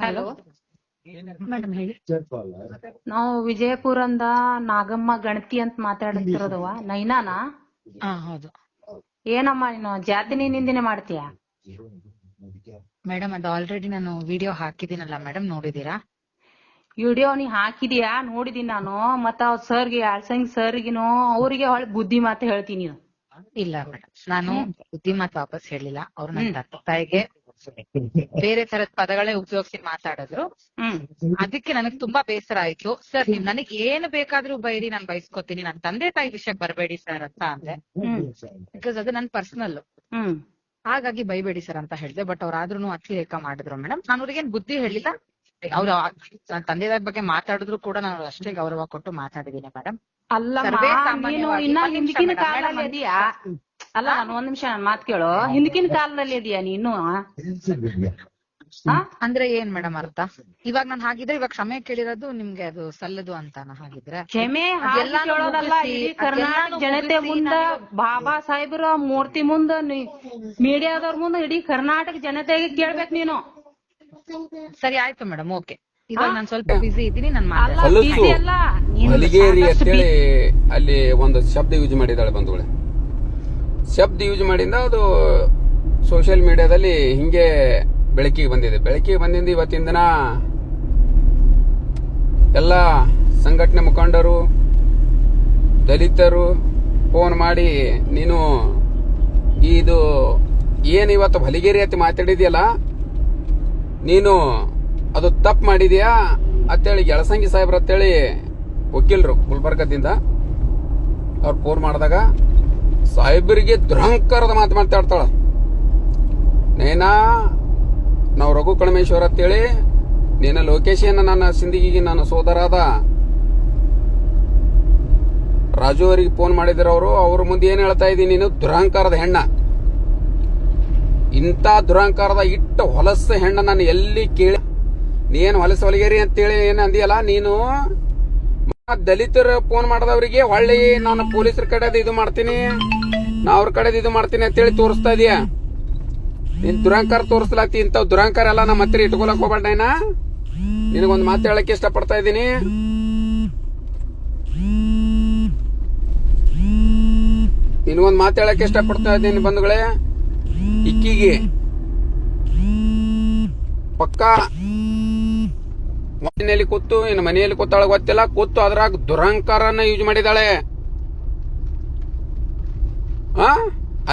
Hello madam ಹೇಳಿ. ನಾವು ವಿಜಯಪುರಂದ ನಾಗಮ್ಮ ಗಣತಿ ಅಂತ ಮಾತಾಡ್ತಿರೋದವ ನೈನಾನಾ? ಹಾ ಹೌದು ಏನಮ್ಮ ನೀನು ಜಾತಿನಿ ನಿಂದಿನೆ ಮಾಡ್ತೀಯ? ಮೇಡಮ್, ಅದು ಆಲ್ರೆಡಿ ನಾನು ವಿಡಿಯೋ ಹಾಕಿದ್ದೀನಲ್ಲ ಮೇಡಮ್, ನೋಡಿದೀರಾ? ವಿಡಿಯೋ ನೀ ಹಾಕಿದ್ಯಾ? ನೋಡಿದೀನಿ ನಾನು. ಮತ್ತ ಅವ್ರ ಸರ್ಗೆ ಆಳ್ಸಂಗ್ ಸರ್ಗಿನೋ ಅವ್ರಿಗೆ ಹೊಳ್ ಬುದ್ಧಿ ಮಾತು ಹೇಳ್ತೀನಿ ನೀನು. ಇಲ್ಲ ಮೇಡಮ್, ನಾನು ಬುದ್ಧಿ ಮಾತು ವಾಪಸ್ ಹೇಳಿಲ್ಲ. ಅವ್ರು ನನ್ನ ತಂದೆ ತಾಯಿಗೆ ಬೇರೆ ತರದ ಪದಗಳೇ ಉಪಯೋಗಿಸಿ ಮಾತಾಡಿದ್ರು. ಅದಕ್ಕೆ ನನಗ್ ತುಂಬಾ ಬೇಸರ ಆಯ್ತು. ಸರ್, ನೀವ್ ನನಗ್ ಏನು ಬೇಕಾದ್ರೂ ಬೈರಿ, ನಾನ್ ಬಯಸ್ಕೊತೀನಿ, ನನ್ ತಂದೆ ತಾಯಿ ವಿಷಯಕ್ಕೆ ಬರಬೇಡಿ ಸರ್ ಅಂತ ಅಂದೆ. ಬಿಕಾಸ್ ಅದು ನನ್ ಪರ್ಸನಲ್. ಹಾಗಾಗಿ ಬೈಬೇಡಿ ಸರ್ ಅಂತ ಹೇಳಿದೆ. ಬಟ್ ಅವ್ರಾದ್ರೂ ಅತಿರೇಕ ಮಾಡಿದ್ರು ಮೇಡಮ್. ನಾನು ಅವ್ರಿಗೇನ್ ಬುದ್ಧಿ ಹೇಳಿಲ್ಲ. ಅವ್ರ ತಂದೆ ತಾಯಿ ಬಗ್ಗೆ ಮಾತಾಡಿದ್ರು ಕೂಡ ನಾನು ಅಷ್ಟೇ ಗೌರವ ಕೊಟ್ಟು ಮಾತಾಡಿದೀನಿ ಮೇಡಮ್. ಅಲ್ಲಮ್ಮ, ನೀನು ಇನ್ನ ಹಿಂದಕಿನ ಕಾಲದಲ್ಲಿ ಇದೀಯಾ? ಅಲ್ಲ, ನಾನು ಒಂದ್ ನಿಮಿಷ ನನ್ ಮಾತು ಕೇಳು. ಹಿಂದಕಿನ ಕಾಲದಲ್ಲಿ ಇದೀಯಾ ನೀನು? ಅಂದ್ರೆ ಏನ್ ಮೇಡಮ್ ಅರ್ಥ? ಇವಾಗ ನಾನು ಹಾಗಿದ್ರೆ ಇವಾಗ ಕ್ಷಮೆ ಕೇಳಿರೋದು ನಿಮ್ಗೆ ಅದು ಸಲ್ಲದು ಅಂತಾನ? ಹಾಗಿದ್ರೆ ಕ್ಷಮೆ ಕೇಳೋದಲ್ಲ, ಇಡೀ ಕರ್ನಾಟಕ ಜನತೆ ಮುಂದ, ಬಾಬಾ ಸಾಹೇಬ್ರ ಮೂರ್ತಿ ಮುಂದ, ಮೀಡಿಯಾದವ್ರ ಮುಂದ, ಇಡೀ ಕರ್ನಾಟಕ ಜನತೆಗೆ ಕೇಳ್ಬೇಕು ನೀನು. ಸರಿ ಆಯ್ತು ಮೇಡಮ್, ಓಕೆ. ಇವಾಗ ನಾನು ಸ್ವಲ್ಪ ಬಿಸಿ ಇದ್ದೀನಿ, ನಾನು ಹಲಿಗೇರಿ ಅಂತೇಳಿ ಅಲ್ಲಿ ಒಂದು ಶಬ್ದ ಯೂಸ್ ಮಾಡಿದಾಳೆ ಬಂಧುಗಳೇ. ಶಬ್ದ ಯೂಸ್ ಮಾಡಿಂದ ಅದು ಸೋಷಿಯಲ್ ಮೀಡಿಯಾದಲ್ಲಿ ಹಿಂಗೆ ಬೆಳಕಿಗೆ ಬಂದಿದೆ. ಬೆಳಕಿಗೆ ಬಂದಿಂದ ಇವತ್ತಿನ ದಿನ ಎಲ್ಲ ಸಂಘಟನೆ ಮುಖಂಡರು, ದಲಿತರು ಫೋನ್ ಮಾಡಿ, ನೀನು ಇದು ಏನು ಇವತ್ತು ಹಲಿಗೇರಿ ಅಂತ ಮಾತಾಡಿದ್ಯಲ್ಲ, ನೀನು ಅದು ತಪ್ಪು ಮಾಡಿದ್ಯಾ ಅಂತೇಳಿ ಯಳಸಂಗಿ ಸಾಹೇಬ್ರ ಅಂತೇಳಿ ವಕೀಲರು ಗುಲ್ಬರ್ಗದಿಂದ ಅವ್ರು ಫೋನ್ ಮಾಡಿದಾಗ ಸಾಹೇಬರಿಗೆ ದುರಹಂಕಾರದ ಮಾತು ಮಾತಾಡ್ತಾಳ. ನೇನಾ ನಾವು ರಘು ಕಣಮೇಶ್ವರ ಅಂತೇಳಿ, ನೀನ ಲೋಕೇಶನ್ ನನ್ನ ಸಿಂದಗಿಗೆ ನನ್ನ ಸೋದರಾದ ರಾಜು ಅವರಿಗೆ ಫೋನ್ ಮಾಡಿದ್ರು. ಅವ್ರ ಮುಂದೆ ಏನ್ ಹೇಳ್ತಾ ಇದ್ದೀನಿ, ನೀನು ದುರಹಂಕಾರದ ಹೆಣ್ಣ, ಇಂಥ ದುರಹಂಕಾರದ ಇಟ್ಟ ಹೊಲಸ ಹೆಣ್ಣ ನಾನು ಎಲ್ಲಿ ಕೇಳಿ, ನೀನು ಹೊಲಸ ಹೊಲಗೇರಿ ಅಂತೇಳಿ ಏನ್ ಅಂದಿಯಲ್ಲ, ನೀನು ದಲಿತರು ಫೋನ್ ಮಾಡದವ್ರಿಗೆ ಹೊಳ್ಳಿ ನಾನು ಪೊಲೀಸರ ಕಡೆದು ಇದು ಮಾಡ್ತೀನಿ, ನಾ ಅವ್ರ ಕಡೆದು ಇದು ಮಾಡ್ತೀನಿ ಅಂತೇಳಿ ತೋರಿಸ್ತಾ ಇದೀಯ. ನೀನ್ ದುರಹಂಕಾರ ತೋರಿಸ್ಲಾತಿ. ಇಂಥ ದುರಹಂಕಾರ ಎಲ್ಲ ನಮ್ಮ ಹತ್ತಿರ ಇಟ್ಕೊಳಕ್ ಹೋಗ್ಬೇಡ. ನಿನಗೊಂದು ಮಾತು ಹೇಳಕ್ ಇಷ್ಟಪಡ್ತಾ ಇದ್ದೀನಿ. ನಿನಗೊಂದು ಮಾತು ಹೇಳಕ್ ಇಷ್ಟಪಡ್ತಾ ಇದ್ದೀನಿ ಬಂಧುಗಳೇ. ಇಕ್ಕಿಗೆ ಪಕ್ಕ ಮನೆಯಲ್ಲಿ ಕೂತು, ಇನ್ನು ಮನೆಯಲ್ಲಿ ಕೂತಾಳ ಗೊತ್ತಿಲ್ಲ, ಕೂತು ಅದ್ರಾಗ ದುರಹಂಕಾರನ ಯೂಸ್ ಮಾಡಿದಾಳೆ.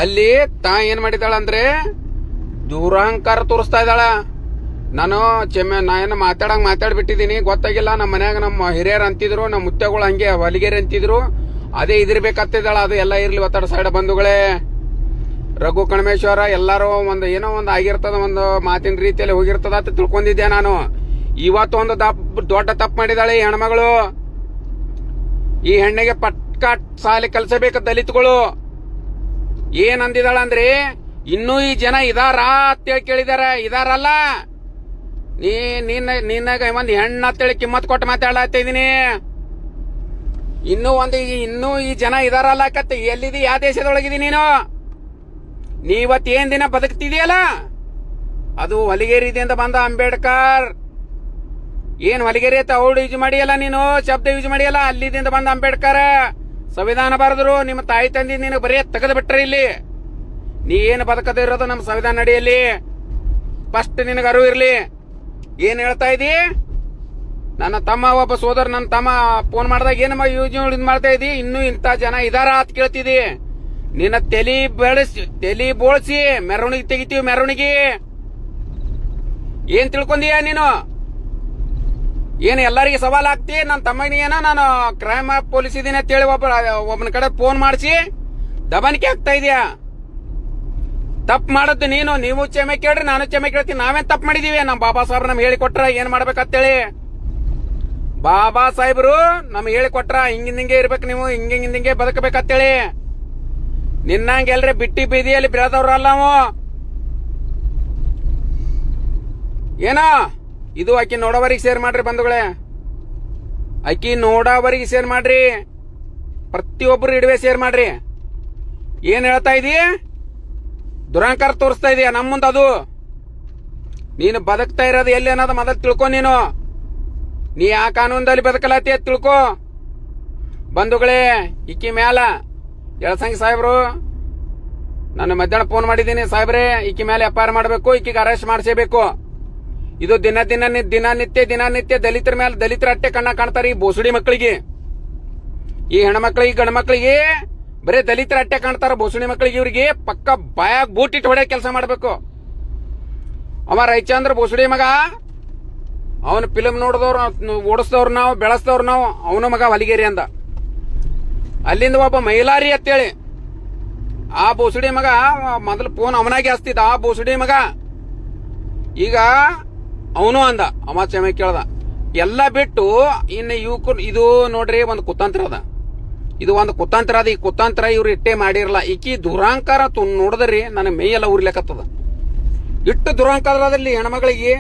ಅಲ್ಲಿ ತಾ ಏನ್ ಮಾಡಿದಾಳ ಅಂದ್ರೆ ದುರಹಂಕಾರ ತೋರಿಸ್ತಾ ಇದ್ದಾಳ. ನಾನು ನಾ ಏನು ಮಾತಾಡ್ಬಿಟ್ಟಿದೀನಿ, ಗೊತ್ತಾಗಿಲ್ಲ. ನಮ್ಮ ಮನ್ಯಾಗ ನಮ್ಮ ಹಿರಿಯರು ಅಂತಿದ್ರು, ನಮ್ಮ ಮುತ್ತೆಗಳು ಹಂಗೆ ಹೊಲಿಗೆರೆ ಅಂತಿದ್ರು, ಅದೇ ಇದಿರ್ಬೇಕಂತಿದ್ದಾಳ. ಅದು ಎಲ್ಲ ಇರ್ಲಿ ಒತ್ತಡ ಸೈಡ್ ಬಂಧುಗಳೇ. ರಘು ಕಣಮೇಶ್ವರ ಎಲ್ಲಾರು ಏನೋ ಒಂದು ಆಗಿರ್ತದ, ಒಂದು ಮಾತಿನ ರೀತಿಯಲ್ಲಿ ಹೋಗಿರ್ತದ ಅಂತ ತಿಳ್ಕೊಂಡಿದ್ದೆ ನಾನು. ಇವತ್ತು ಒಂದು ದೊಡ್ಡ ತಪ್ಪು ಮಾಡಿದಾಳೆ ಈ ಹೆಣ್ಮಗಳು. ಈ ಹೆಣ್ಣಿಗೆ ಪಟ್ಕ ಸಾಲಿ ಕಲ್ಸಬೇಕು ದಲಿತಗಳು. ಏನ್ ಅಂದಿದಾಳ ಅಂದ್ರೆ, ಇನ್ನೂ ಈ ಜನ ಇದಾರ ಅಂತೇಳಿ ಕೇಳಿದಾರ. ಇದಾರಲ್ಲ, ನಿನ್ನಾಗ ಒಂದು ಹೆಣ್ಣ ಅಂತೇಳಿ ಕಿಮ್ಮತ್ ಕೊಟ್ಟು ಮಾತಾಡ್ತಾ ಇದೀನಿ. ಇನ್ನೂ ಈ ಜನ ಇದಾರಲ್ಲ ಕತ್ತೆ. ಎಲ್ಲಿದಿ, ಯಾವ ದೇಶದೊಳಗಿದಿ ನೀನು? ನೀವತ್ತೇನ್ ದಿನ ಬದುಕ್ತಿದೆಯಲ್ಲ, ಅದು ಹೊಲಿಗೇರಿದಿಂದ ಬಂದ ಅಂಬೇಡ್ಕರ್. ಏನ್ ಹೊಲಿಗೇರಿ ಅಂತ ಔಡ್ ಯೂಸ್ ಮಾಡಿಯಲ್ಲ ನೀನು, ಶಬ್ದ ಯೂಸ್ ಮಾಡಿಯಲ್ಲ, ಅಲ್ಲಿದಿಂದ ಬಂದ ಅಂಬೇಡ್ಕರ್ ಸಂವಿಧಾನ ಬರೆದ್ರು. ನಿಮ್ಮ ತಾಯಿ ತಂದಿ ನೀನು ಬರೀ ತೆಗೆದು ಬಿಟ್ರೆ ಇಲ್ಲಿ ನೀ ಏನು ಬದುಕದ ಇರೋದು ನಮ್ಮ ಸಂವಿಧಾನ ನಡಿಯಲ್ಲಿ. ಫಸ್ಟ್ ನಿನಗೆ ಅರಿವು ಇರ್ಲಿ. ಏನ್ ಹೇಳ್ತಾ ಇದಿ? ನನ್ನ ತಮ್ಮ ಒಬ್ಬ ಸೋದರ, ನನ್ನ ತಮ್ಮ ಫೋನ್ ಮಾಡಿದಾಗ ಏನಮ್ಮ ಯೂಸ್ ಮಾಡ್ತಾ ಇದಿ? ಇನ್ನೂ ಇಂಥ ಜನ ಇದಾರ ಅಂತ ಕೇಳ್ತಿದಿ. ನಿನ್ನ ತಲಿ ಬೋಳ್ಸಿ ಮೆರವಣಿಗೆ ತೆಗಿತೀವಿ. ಮೆರವಣಿಗೆ ಏನ್ ತಿಳ್ಕೊಂಡೀಯ ನೀನು? ಏನು ಎಲ್ಲರಿಗೆ ಸವಾಲ್ ಆಗ್ತಿ? ನನ್ನ ತಮ್ಮನಿಗೇನ ನಾನು ಕ್ರೈಮ್ ಪೊಲೀಸ್ ಇದೀನಿ ಅಂತೇಳಿ ಒಬ್ಬನ ಕಡೆ ಫೋನ್ ಮಾಡಿಸಿ ದಬಾನಿಕೆ ಆಗ್ತಾ ಇದೆಯಾ? ತಪ್ಪು ಮಾಡದ್ದು ನೀನು. ನೀವು ಕ್ಷಮೆ ಕೇಳ್ರಿ, ನಾನು ಕ್ಷಮೆ ಕೇಳ್ತೀನಿ. ನಾವೇನ್ ತಪ್ಪು ಮಾಡಿದೀವಿ? ನಮ್ಮ ಬಾಬಾ ಸಾಹೇಬ್ರು ನಮ್ಗೆ ಹೇಳಿಕೊಟ್ರ ಏನ್ ಮಾಡ್ಬೇಕಂತೇಳಿ. ಬಾಬಾ ಸಾಹೇಬ್ರು ನಮ್ಗೆ ಹೇಳಿಕೊಟ್ರ ಹಿಂಗಿಂದಿಂಗೆ ಇರ್ಬೇಕು, ನೀವು ಹಿಂಗಿಂದಿಂಗೆ ಬದುಕಬೇಕಂತೇಳಿ. ನಿನ್ನಂಗೆ ಎಲ್ರಿ ಬಿಟ್ಟಿ ಬೀದಿಯಲ್ಲಿ ಬೆಳೆದವ್ರಲ್ಲ ನಾವು. ಏನೋ ಇದು ಆಕಿ ನೋಡೋವರಿಗೆ ಶೇರ್ ಮಾಡ್ರಿ ಬಂಧುಗಳೇ. ಆಕಿ ನೋಡೋವರಿಗೆ ಶೇರ್ ಮಾಡ್ರಿ, ಪ್ರತಿಯೊಬ್ಬರು ಇಡುವೆ ಶೇರ್ ಮಾಡ್ರಿ. ಏನ್ ಹೇಳ್ತಾ ಇದೀಯ? ದುರಹಂಕಾರ ತೋರಿಸ್ತಾ ಇದೀಯ ನಮ್ಮ ಮುಂದೆ. ಅದು ನೀನು ಬದುಕ್ತಾ ಇರೋದು ಎಲ್ಲಿ ಅನ್ನೋದು ಮೊದಲು ತಿಳ್ಕೊ. ನೀ ಆ ಕಾನೂನದಲ್ಲಿ ಬದುಕಲತ್ತಿ ಅಂತ ತಿಳ್ಕೊ. ಬಂಧುಗಳೇ, ಇಕ್ಕಿ ಮ್ಯಾಲ ಯಳಸಂಗಿ ಸಾಹೇಬ್ರು, ನಾನು ಮಧ್ಯಾಹ್ನ ಫೋನ್ ಮಾಡಿದ್ದೀನಿ ಸಾಹೇಬ್ರೆ, ಇಕ್ಕಿ ಮೇಲೆ FIR ಮಾಡಬೇಕು, ಇಕ್ಕಿಗೆ ಅರೆಸ್ಟ್ ಮಾಡಿಸಬೇಕು. ಇದು ದಿನನಿತ್ಯ ದಲಿತರ ಮೇಲೆ ದಲಿತರ ಅಟ್ಟೆ ಕಣ್ಣ ಕಾಣ್ತಾರೆ. ಈ ಬೋಸಡಿ ಮಕ್ಕಳಿಗೆ, ಈ ಹೆಣ್ಮಕ್ಳಿಗೆ ಗಂಡ ಮಕ್ಕಳಿಗೆ ಬರೀ ದಲಿತರ ಅಟ್ಟೆ ಕಾಣ್ತಾರ. ಬೋಸಡಿ ಮಕ್ಕಳಿಗೆ ಇವ್ರಿಗೆ ಪಕ್ಕ ಬಾಯಾಗ ಬೂಟಿಟ್ಟು ಹೊಡೆ ಕೆಲಸ ಮಾಡಬೇಕು. ಅವ ರೈಚಂದ್ರ ಬೋಸಡಿ ಮಗ, ಅವನ ಫಿಲ್ಮ್ ನೋಡಿದವ್ರು, ಓಡಿಸಿದವ್ರು ನಾವು, ಬೆಳೆಸಿದವ್ರು ನಾವು. ಅವನ ಮಗ ಹೊಲಿಗೇರಿ ಅಂದ. ಅಲ್ಲಿಂದ ಒಬ್ಬ ಮೈಲಾರಿ ಅಂತೇಳಿ ಆ ಬೋಸಡಿ ಮಗ ಮೊದಲು ಫೋನ್ ಅವನಾಗೆ ಹಚ್ತಿದ್ದ. ಆ ಬೋಸಡಿ ಮಗ ಈಗ ಅವನು ಅಂದ, ಅವ ಕ್ಷಮೆ ಕೇಳ್ದ. ಎಲ್ಲ ಬಿಟ್ಟು ಇನ್ನು ಯುವಕರು, ಇದು ನೋಡ್ರಿ ಒಂದು ಕುತಂತ್ರ ಅದ. ಇದು ಒಂದು ಕುತಂತ್ರ ಅದ. ಈ ಕುತಂತ್ರ ಇವ್ರು ಇಟ್ಟೆ ಮಾಡಿರಲ್ಲ. ಈಕಿ ದುರಾಂಕಾರ ನೋಡಿದ್ರಿ ನನ್ನ ಮೈಯೆಲ್ಲ ಉರ್ಲಿಕತ್ತದ. ಇಟ್ಟು ದುರಾಂಕಾರದಲ್ಲಿ ಹೆಣ್ಮಗಳಿಗೆ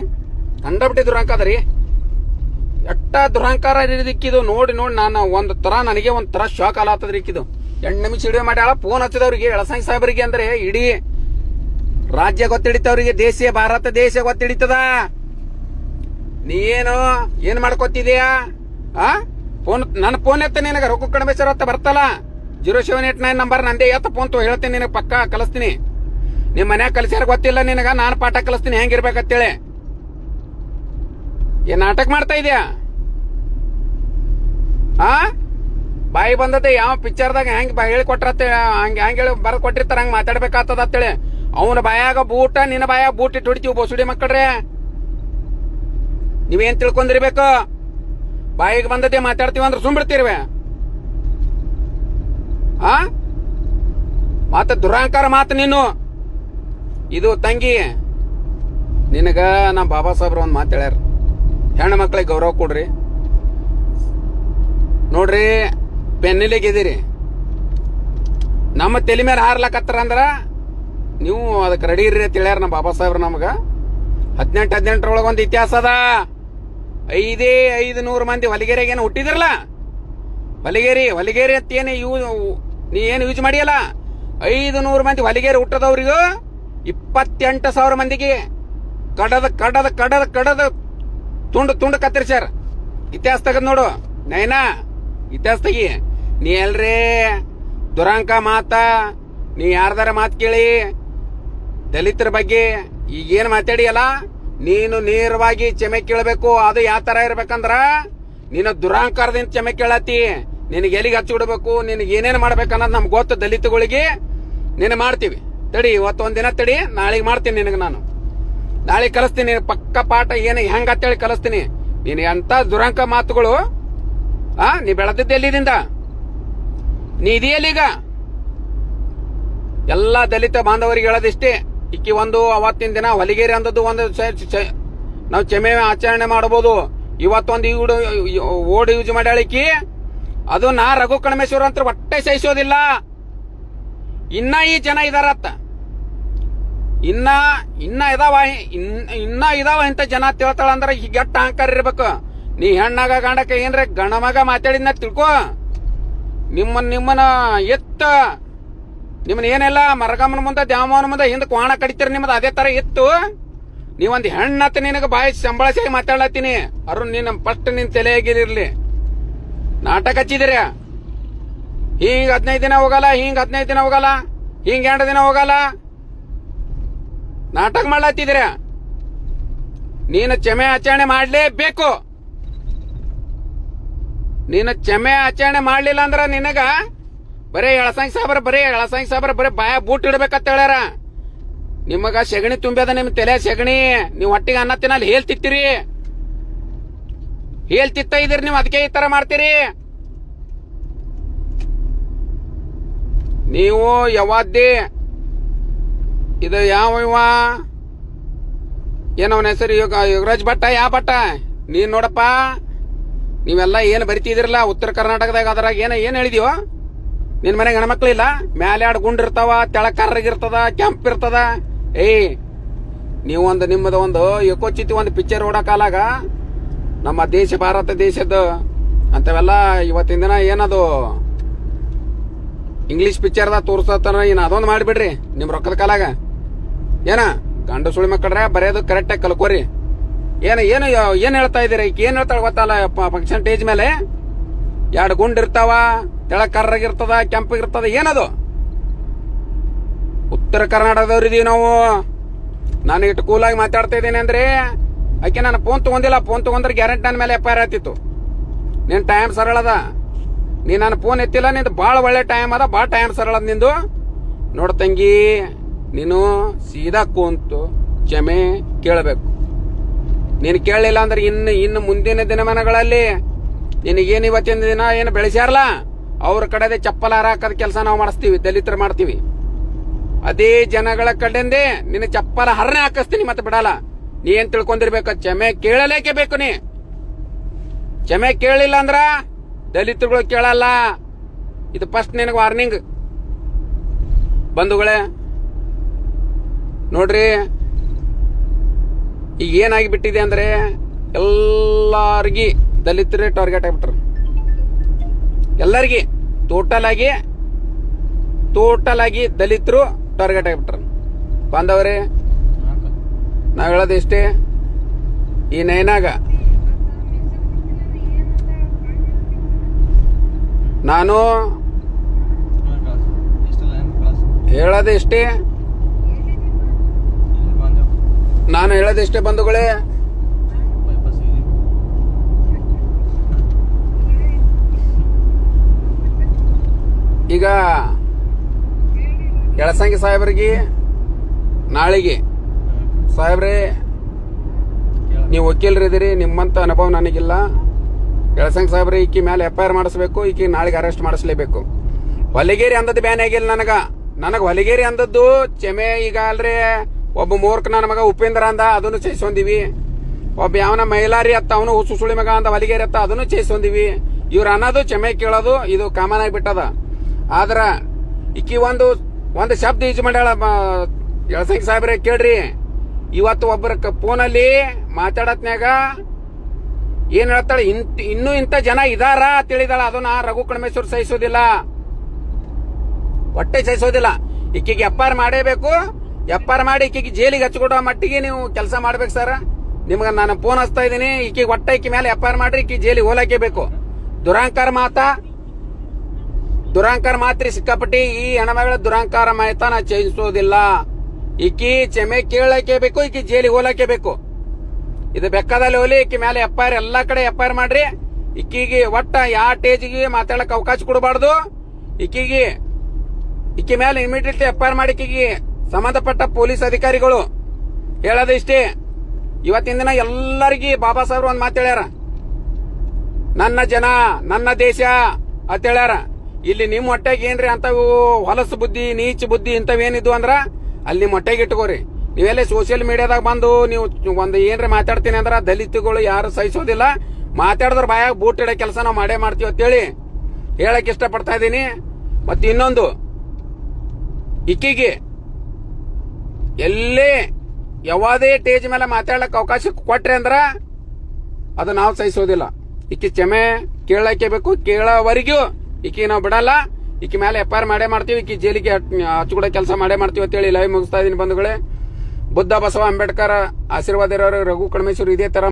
ಕಂಡಬಿಟ್ಟೆ ದುರಾಂಕಾರ ರೀ. ಎಟ್ಟ ದುರಾಂಕಾರ ಇಕ್ಕಿದು ನೋಡಿ ನಾನು ನನಗೆ ಒಂಥರ ಶಾಕ್ ಆಲತ್ತದ್ರಿ. ಇಕ್ಕಿದು 2 ನಿಮಿಷ ವಿಡಿಯೋ ಮಾಡ್ಯಾಳ. ಫೋನ್ ಹಚ್ಚಿದವ್ರಿಗೆ ಯಳಸಂಗಿ ಸಾಹೇಬರಿಗೆ ಅಂದ್ರೆ ಇಡೀ ರಾಜ್ಯ ಗೊತ್ತಿಡಿತವ್ರಿಗೆ, ಭಾರತ ದೇಶ ಗೊತ್ತಿಡಿತದ. ನೀ ಏನ್ ಮಾಡ್ಕೊತಿದೀಯಾ? ನನ್ನ ಫೋನ್ ಎತ್ತ, ನಿನಗ ರೊಕ್ಕ ಕಡಿಮೆ ಸರ್ ಅಂತ ಬರ್ತಲ್ಲ 0789 ನಂಬರ್ ನಂದೇ. ಎತ್ತ ಫೋನ್ ತೋ, ಹೇಳ್ತೀನಿ ನಿನಗೆ, ಪಕ್ಕ ಕಲಿಸ್ತೀನಿ. ನಿಮ್ ಮನ್ಯಾಗ ಕಲಿಸ್ಯಾರ ಗೊತ್ತಿಲ್ಲ ನಿನಗ, ನಾನು ಪಾಠ ಕಲಿಸ್ತೀನಿ ಹೆಂಗಿರ್ಬೇಕಂತೇಳಿ. ಏನ್ ನಾಟಕ ಮಾಡ್ತಾ ಇದೆಯಾ? ಬಾಯಿ ಬಂದತೆ ಯಾವ ಪಿಕ್ಚರ್ದಾಗ ಹೆಂಗ್ ಹೇಳಿಕೊಟ್ರತ್ತೆ, ಹೆಂಗ್ ಹೇಳಿ ಬರೆದ್ ಕೊಟ್ಟಿರ್ತಾರ, ಹಂಗ್ ಮಾತಾಡ್ಬೇಕಾಗ್ತದ ಅಂತೇಳಿ. ಅವನ ಬಾಯಾಗ ಬೂಟ, ನಿನ್ನ ಬಾಯಾಗ ಬೂಟ್ ಇಟ್ಟು ಹೊಡಿತೀವಿ ಬೋಸುಡಿ ಮಕ್ಕಳ್ರೆ. ನೀವೇನ್ ತಿಳ್ಕೊಂಡಿರ್ಬೇಕು? ಬಾಯಿಗೆ ಬಂದತೆ ಮಾತಾಡ್ತೀವಿ ಅಂದ್ರೆ ಸುಮ್ಬಿಡ್ತಿರ್ವೆ. ಮಾತ ದುರಾಂಕಾರ ಮಾತು ನೀನು. ಇದು ತಂಗಿ, ನಿನಗ ನಮ್ಮ ಬಾಬಾ ಸಾಹೇಬ್ರ ಒಂದ್ ಮಾತು ಹೇಳ್ಯಾರ, ಹೆಣ್ಣು ಮಕ್ಳಿಗೆ ಗೌರವ ಕೊಡ್ರಿ. ನೋಡ್ರಿ, ಬೆನ್ನಿಲಿಗಿದ್ದೀರಿ, ನಮ್ಮ ತಲೆ ಮೇಲೆ ಹಾರ್ಲಕತ್ತಾರ ಅಂದ್ರ ನೀವು ಅದಕ್ಕೆ ರೆಡಿ ಇರ್ರಿ ಅಂತ ಹೇಳ್ಯಾರ ನಮ್ಮ ಬಾಬಾ ಸಾಹೇಬ್ರ ನಮಗ. 1818 ಒಂದು ಇತಿಹಾಸ ಅದ. 500 ಮಂದಿ ಹೊಲಿಗೆರೆಗೇನು ಹುಟ್ಟಿದಿರಲ್ಲ, ಹೊಲಿಗೆರೆ ಅಂತ ನೀ ಏನು ಯೂಸ್ ಮಾಡಿಯಲ್ಲ. 500 ಮಂದಿ ಹೊಲಿಗೆರೆ ಹುಟ್ಟದವ್ರಿಗೂ 28,000 ಮಂದಿಗೆ ಕಡದ ತುಂಡು ಕತ್ತರಿಸ್ಯಾರ. ಇತಿಹಾಸ ತೆಗದ್ ನೋಡು ನೈನಾ, ಇತಿಹಾಸ ತೆಗಿ. ನೀ ಎಲ್ರೇ ದುರಾಂಕ ಮಾತ, ನೀ ಯಾರ್ದಾರ ಮಾತು ಕೇಳಿ ದಲಿತರ ಬಗ್ಗೆ ಈಗೇನ್ ಮಾತಾಡಿಯಲ್ಲ, ನೀನು ನೇರವಾಗಿ ಕ್ಷಮೆ ಕೇಳಬೇಕು. ಅದು ಯಾವ ತರ ಇರ್ಬೇಕಂದ್ರ, ನೀನು ದುರಾಂಕಾರದಿಂದ ಕ್ಷಮೆ ಕೇಳತ್ತಿ. ನಿನಗೆ ಎಲ್ಲಿಗೆ ಹಚ್ಚಿ ಬಿಡ್ಬೇಕು, ನಿನಗೆ ಏನೇನು ಮಾಡ್ಬೇಕನ್ನೋದು ನಮ್ಗೆ ಗೊತ್ತು. ದಲಿತಗಳಿಗೆ ನೀನು ಮಾಡ್ತೀವಿ. ತಡಿ, ಇವತ್ತೊಂದ್ ದಿನ ತಡಿ, ನಾಳೆಗೆ ಮಾಡ್ತೀನಿ ನಿನಗೆ. ನಾನು ನಾಳೆ ಕಲಿಸ್ತೀನಿ ಪಕ್ಕ ಪಾಠ, ಏನು ಹೆಂಗ ಅಂತೇಳಿ ಕಲಿಸ್ತೀನಿ. ನೀನು ಎಂತ ದುರಾಂಕ ಮಾತುಗಳು. ನೀ ಬೆಳೆದಿದ್ದ ಎಲ್ಲಿದಿಂದ? ನೀ ಇದೆಯಲ್ಲೀಗ? ಎಲ್ಲಾ ದಲಿತ ಬಾಂಧವರಿಗೆ ಹೇಳೋದಿಷ್ಟೇ, ಇಕ್ಕಿ ಅವತ್ತಿನ ದಿನ ಹೊಲಿಗೆರೆ ಅಂದದ್ದು ನಾವು ಕ್ಷಮೆ ಆಚರಣೆ ಮಾಡಬಹುದು. ಇವತ್ತೊಂದು ಓಡ್ ಯೂಸ್ ಮಾಡ್ಯಾಳಿಕ್ಕಿ, ಅದು ನಾ ರಘು ಕಣಮೇಶ್ವರ ಅಂತ ಒಟ್ಟೆ ಸಹಿಸೋದಿಲ್ಲ. ಇನ್ನ ಈ ಜನ ಇದಾರತ್ತ, ಇನ್ನ ಇದಾವ ಇಂತ ಜನ ತಿಳ್ತಾಳ ಅಂದ್ರ ಈಗ ಎಟ್ಟ ಅಹಂಕಾರ ಇರ್ಬೇಕು. ನೀ ಹೆಣ್ಣಾಗ ಗಂಡಕ ಏನ್ರ ಗಣಮಗ ಮಾತಾಡಿದ್ನ ತಿಳ್ಕೊ. ನಿಮ್ಮನ್ನ ನಿಮ್ಮನ್ನ ಏನೆಲ್ಲ ಮರಗಮ್ಮನ ಮುಂದೆ ದ್ಯಾಮವನ ಮುಂದೆ ಹಿಂದೆ ಕೋಣ ಕಡಿತೀರಿ, ನಿಮ್ಮದು ಅದೇ ತರ ಇತ್ತು. ನೀವೊಂದು ಹೆಣ್ಣತ್ತ ನಿನಗ ಬಾಯಿ ಸಂಬಳಸಿ ಮಾತಾಡ್ಲತ್ತೀನಿ. ಅರುಣ್, ನೀನ್ ಫಸ್ಟ್ ನಿನ್ ತಲೆಯಾಗಿರ್ಲಿ. ನಾಟಕ ಹಚ್ಚಿದಿರ, ಹಿಂಗ್ 15 ದಿನ ಹೋಗಲ್ಲ, ಹಿಂಗ್ 15 ದಿನ ಹೋಗಲ್ಲ, ಹಿಂಗ್ 2 ದಿನ ಹೋಗಲ್ಲ, ನಾಟಕ ಮಾಡ್ಲತ್ತಿದಿರ. ನೀನು ಕ್ಷಮೆ ಆಚರಣೆ ಮಾಡ್ಲೇಬೇಕು. ನೀನು ಕ್ಷಮೆ ಆಚರಣೆ ಮಾಡ್ಲಿಲ್ಲ ಅಂದ್ರ ನಿನಗ ಬರೇ ಯಳಸಂಗಿ ಸಾಹೇಬ್ರ ಬರೇ ಬಾಯ ಬೂಟ್ ಇಡ್ಬೇಕಂತ ಹೇಳ್ಯಾರ. ನಿಮಗ ಸೆಗಣಿ ತುಂಬ್ಯದ, ನಿಮ್ ತಲೆ ಸೆಗಣಿ. ನೀವು ಹೊಟ್ಟಿಗೆ ಅನ್ನ ತಿನ್ನಲ್ಲಿ ಹೇಳ್ತಿತ್ತೀರಿ, ಹೇಳ್ತಿತ್ತ ಇದೀರಿ ನೀವು, ಅದಕ್ಕೆ ಈ ತರ ಮಾಡ್ತೀರಿ ನೀವು. ಯಾವಾದ್ದೇ ಇದು ಯಾವ ಏನವನ ಹೆಸರು, ಯೋಗರಾಜ್ ಭಟ್ಟ, ಯಾವ ಭಟ್ಟ? ನೀನ್ ನೋಡಪ್ಪ, ನೀವೆಲ್ಲ ಏನ್ ಬರಿತಿದಿರಲ್ಲ ಉತ್ತರ ಕರ್ನಾಟಕದಾಗ, ಅದ್ರಾಗ ಏನ್ ಹೇಳಿದೀವೋ? ನಿನ್ ಮನೆಗೆ ಹೆಣ್ಮಕ್ಳಿಲ್ಲ? ಮ್ಯಾಲೆ 2 ಗುಂಡ್ ಇರ್ತಾವ, ತೆಳಗ್ ಕರ್ರಗಿರ್ತದ, ಕೆಂಪ್ ಇರ್ತದ. ನೀವೊಂದು ನಿಮ್ಮದ ಒಂದು ಏಕೋಚಿತಿ ಒಂದು ಪಿಕ್ಚರ್ ಓಡಕಾಲಾಗ ನಮ್ಮ ಭಾರತ ದೇಶದ ಅಂತವೆಲ್ಲ ಇವತ್ತಿನ ದಿನ ಏನದು ಇಂಗ್ಲಿಷ್ ಪಿಕ್ಚರ್ದಾಗ ತೋರ್ಸತ್ತಾನ. ಅದೊಂದು ಮಾಡಿಬಿಡ್ರಿ ನಿಮ್ ರೊಕ್ಕದ ಕಾಲಾಗ. ಏನ ಗಂಡು ಸುಳಿ ಮಕ್ಕಳ್ರೆ ಬರೆಯೋದು ಕರೆಕ್ಟ್ ಆಗಿ ಕಲ್ಕೋರಿ. ಏನ್ ಹೇಳ್ತಾ ಇದೀರಿ? ಈಗ ಏನ್ ಹೇಳ್ತಾಳೆ ಗೊತ್ತಲ್ಲ, ಫಂಕ್ಷನ್ ಸ್ಟೇಜ್ ಮೇಲೆ 2 ಗುಂಡ್ ಇರ್ತಾವ, ತೆಳ ಕರ್ರಾಗಿರ್ತದ, ಕೆಂಪಗಿರ್ತದ, ಏನದು? ಉತ್ತರ ಕರ್ನಾಟಕದವ್ರು ಇದೀವಿ ನಾವು. ನಾನು ಇಟ್ಟು ಕೂಲಾಗಿ ಮಾತಾಡ್ತಾ ಇದ್ದೀನಿ ಅಂದ್ರೆ ಆಕೆ ನಾನು ಫೋನ್ ತಗೊಂಡಿಲ್ಲ. ಫೋನ್ ತಗೊಂಡ್ರೆ ಗ್ಯಾರಂಟಿ ನನ್ನ ಮೇಲೆ FIR ಆಯ್ತಿತ್ತು. ನಿನ್ ಟೈಮ್ ಸರಳ ಅದ, ನೀ ನನ್ನ ಫೋನ್ ಎತ್ತಿಲ್ಲ, ನಿಂದು ಬಾಳ ಒಳ್ಳೆ ಟೈಮ್ ಅದ, ಬಾಳ ಟೈಮ್ ಸರಳ ಅದ ನಿಂದು. ನೋಡ್ ತಂಗಿ, ನೀನು ಸೀದಾ ಕೂಂತು ಕ್ಷಮೆ ಕೇಳಬೇಕು. ನೀನು ಕೇಳಲಿಲ್ಲ ಅಂದ್ರೆ ಇನ್ನು ಮುಂದಿನ ದಿನಮಾನಗಳಲ್ಲಿ ನಿನಗೇನು ಇವತ್ತಿನ ದಿನ ಏನು ಬೆಳೆಸ್ಯಾರಲ್ಲ ಅವ್ರ ಕಡೆದೆ ಚಪ್ಪಲ ಹಾಕದ ಕೆಲಸ ನಾವು ಮಾಡಿಸ್ತೀವಿ, ದಲಿತರು ಮಾಡ್ತೀವಿ. ಅದೇ ಜನಗಳ ಕಡೆಂದೇ ನಿನ್ನ ಚಪ್ಪಲ ಹರನೆ ಹಾಕಿಸ್ತೀನಿ, ಮತ್ತೆ ಬಿಡಲ್ಲ. ನೀ ಏನ್ ತಿಳ್ಕೊಂಡಿರ್ಬೇಕು? ಕ್ಷಮೆ ಕೇಳಲೇಕೆ ಬೇಕು. ನೀ ಕ್ಷಮೆ ಕೇಳಲಿಲ್ಲ ಅಂದ್ರ ದಲಿತರುಗಳು ಕೇಳಲ್ಲ. ಇದು ಫಸ್ಟ್ ನಿನಗೆ ವಾರ್ನಿಂಗ್. ಬಂಧುಗಳೇ ನೋಡ್ರಿ, ಈಗ ಏನಾಗಿಬಿಟ್ಟಿದೆ ಅಂದ್ರೆ ಎಲ್ಲಾರ್ಗಿ ದಲಿತರೇ ಟಾರ್ಗೆಟ್ ಆಗ್ಬಿಟ್ರು. ಎಲ್ಲರಿಗಿ ಟೋಟಲ್ ಆಗಿ ದಲಿತರು ಟಾರ್ಗೆಟ್ ಆಗ್ಬಿಟ್ರು. ಬಾಂಧವರೇ, ನಾವ್ ಹೇಳೋದು ಇಷ್ಟೇ, ಈ ನೈನಾಗ ನಾನು ಹೇಳೋದಿಷ್ಟೇ, ಬಂಧುಗಳೇ. ಈಗ ಯಳಸಂಗಿ ಸಾಹೇಬ್ರಿಗೆ ನಾಳೆಗೆ, ಸಾಹೇಬ್ರೆ ನೀವು ವಕೀಲರಿದ್ದೀರಿ, ನಿಮ್ಮಂತ ಅನುಭವ ನನಗಿಲ್ಲ. ಯಳಸಂಗಿ ಸಾಹೇಬ್ರೆ ಈಕಿ ಮೇಲೆ FIR ಮಾಡಿಸ್ಬೇಕು, ಈಕಿ ನಾಳೆಗೆ ಅರೆಸ್ಟ್ ಮಾಡಿಸ್ಲೇಬೇಕು. ಹೊಲಿಗೇರಿ ಅಂದದ್ದು ಬ್ಯಾನ್ ಆಗಿಲ್ಲ ನನಗ ಹೊಲಿಗೇರಿ ಅಂದದ್ದು ಕ್ಷಮೆ. ಈಗ ಅಲ್ರಿ ಒಬ್ಬ ಮೂರ್ಖ ನನ್ನ ಮಗ ಉಪೇಂದ್ರ ಅಂದ, ಅದನ್ನು ಚೇಸ್ಕೊಂಡಿವಿ. ಒಬ್ಬ ಯಾವನ ಮೈಲಾರಿ ಅತ್ತ, ಅವನು ಹುಸು ಸುಳಿ ಮಗ ಅಂತ ಹೊಲಿಗೇರಿ ಅತ್ತ, ಅದನ್ನು ಚೇಸ್ಕೊಂಡಿವಿ. ಇವ್ರು ಅನ್ನೋದು ಕ್ಷಮೆ ಕೇಳೋದು ಇದು ಕಾಮನ್ ಆಗಿಬಿಟ್ಟದ. ಆದ್ರ ಈಕಿ ಒಂದು ಶಬ್ದ ಯೂಸ್ ಮಾಡ್ಯಾಳ. ಯಳಸಂಗಿ ಸಾಹೇಬ್ರೆ ಕೇಳ್ರಿ, ಇವತ್ತು ಒಬ್ಬರ ಫೋನಲ್ಲಿ ಮಾತಾಡತ್ನ್ಯಾಗ ಏನ್ ಹೇಳ್ತಾಳೆ, ಇನ್ನೂ ಇಂಥ ಜನ ಇದಾರ ತಿಳಿದಾಳ. ಅದನ್ನ ರಘು ಕಣಮೇಶ್ವರ್ ಸಹಿಸೋದಿಲ್ಲ, ಹೊಟ್ಟೆ ಸಹಿಸೋದಿಲ್ಲ. ಈಕಿಗೆ FIR ಮಾಡೇಬೇಕು. FIR ಮಾಡಿ ಈಕಿಗೆ ಜೈಲಿಗೆ ಹಚ್ಕೊಡೋ ಮಟ್ಟಿಗೆ ನೀವು ಕೆಲಸ ಮಾಡ್ಬೇಕು ಸರ್. ನಿಮ್ಗೆ ನಾನು ಫೋನ್ ಹಚ್ತಾ ಇದ್ದೀನಿ, ಈಕಿಗೆ ಹೊಟ್ಟೆ ಈಕಿ ಮೇಲೆ FIR ಮಾಡ್ರಿ, ಈಕಿ ಜೈಲಿಗೆ ಹೋಲಾಕೇಬೇಕು. ದುರಾಂಕಾರ ಮಾತ್ರಿ ಸಿಕ್ಕಾಪಟ್ಟಿ. ಈ ಹೆಣ್ಮಗಳ ದುರಾಂಕಾರ ಮಾಹಿತ ನಾ ಚೇಂಜಿಸೋದಿಲ್ಲ. ಈಕಿ ಕ್ಷಮೆ ಕೇಳಕ್ಕೆ ಬೇಕು, ಈಕಿ ಜೈಲಿಗೆ ಹೋಲಾಕೇಬೇಕು. ಇದು ಬೆಕ್ಕದಲ್ಲಿ ಹೋಲಿ, ಈಕಿ ಮೇಲೆ FIR ಎಲ್ಲಾ ಕಡೆ FIR ಮಾಡ್ರಿ. ಈಕಿಗೆ ಒಟ್ಟ ಯಾವ ಟೇಜಿಗೆ ಮಾತಾಡಕ್ ಅವಕಾಶ ಕೊಡಬಾರ್ದು. ಈಕಿ ಮೇಲೆ ಇಮಿಡಿಯೇಟ್ಲಿ FIR ಮಾಡಿ ಈಕಿಗೆ ಸಂಬಂಧಪಟ್ಟ ಪೊಲೀಸ್ ಅಧಿಕಾರಿಗಳು ಹೇಳೋದು ಇಷ್ಟೇ. ಇವತ್ತಿನ ದಿನ ಎಲ್ಲರಿಗೂ ಬಾಬಾ ಸಾಹೇಬ್ರು ಒಂದ್ ಮಾತು ಹೇಳ್ಯಾರ, ನನ್ನ ಜನ ನನ್ನ ದೇಶ ಅಂತ ಹೇಳ್ಯಾರ. ಇಲ್ಲಿ ನಿಮ್ ಹೊಟ್ಟೆಗೆ ಏನ್ರಿ ಅಂತವು ಹೊಲಸು ಬುದ್ಧಿ, ನೀಚ ಬುದ್ಧಿ ಇಂಥವೇನಿದ್ವು ಅಂದ್ರ ಅಲ್ಲಿ ನಿಮ್ ಹೊಟ್ಟೆಗೆ ಇಟ್ಕೋರಿ. ನೀವೆಲ್ಲ ಸೋಷಿಯಲ್ ಮೀಡಿಯಾದಾಗ ಬಂದು ನೀವು ಒಂದು ಏನ್ರಿ ಮಾತಾಡ್ತೀನಿ ಅಂದ್ರ ದಲಿತಗಳು ಯಾರು ಸಹಿಸೋದಿಲ್ಲ. ಮಾತಾಡಿದ್ರ ಬಾಯಾಗ ಬೂಟ್ ಇಡೋ ಕೆಲಸ ನಾವು ಮಾಡೇ ಮಾಡ್ತೀವಿ ಅಂತೇಳಿ ಹೇಳಕ್ ಇಷ್ಟಪಡ್ತಾ ಇದ್ದೀನಿ. ಮತ್ತೆ ಇನ್ನೊಂದು, ಈಕಿಗೆ ಎಲ್ಲೇ ಯಾವುದೇ ಟೇಜ್ ಮೇಲೆ ಮಾತಾಡಕ್ ಅವಕಾಶ ಕೊಟ್ರೆ ಅಂದ್ರ ಅದು ನಾವು ಸಹಿಸೋದಿಲ್ಲ. ಈಕಿ ಕ್ಷಮೆ ಕೇಳಕ್ಕೆ ಬೇಕು. ಕೇಳೋವರೆಗೂ ಈಕಿ ನಾವು ಬಿಡಲ್ಲ. ಈಕಿ ಮೇಲೆ FIR ಮಾಡೇ ಮಾಡ್ತೀವಿ, ಈಕಿ ಜೈಲಿಗೆ ಹಚ್ಕೊಡೋ ಕೆಲಸ ಮಾಡೇ ಮಾಡ್ತೀವಿ ಅಂತೇಳಿ ಲೈವ್ ಮುಗಿಸ್ತಾ ಇದೀನಿ ಬಂಧುಗಳೇ. ಬುದ್ಧ ಬಸವ ಅಂಬೇಡ್ಕರ್ ಆಶೀರ್ವಾದ ಇರೋರು, ರಘು ಕಣಮೇಶ್ವರ್ ಇದೇ ತರ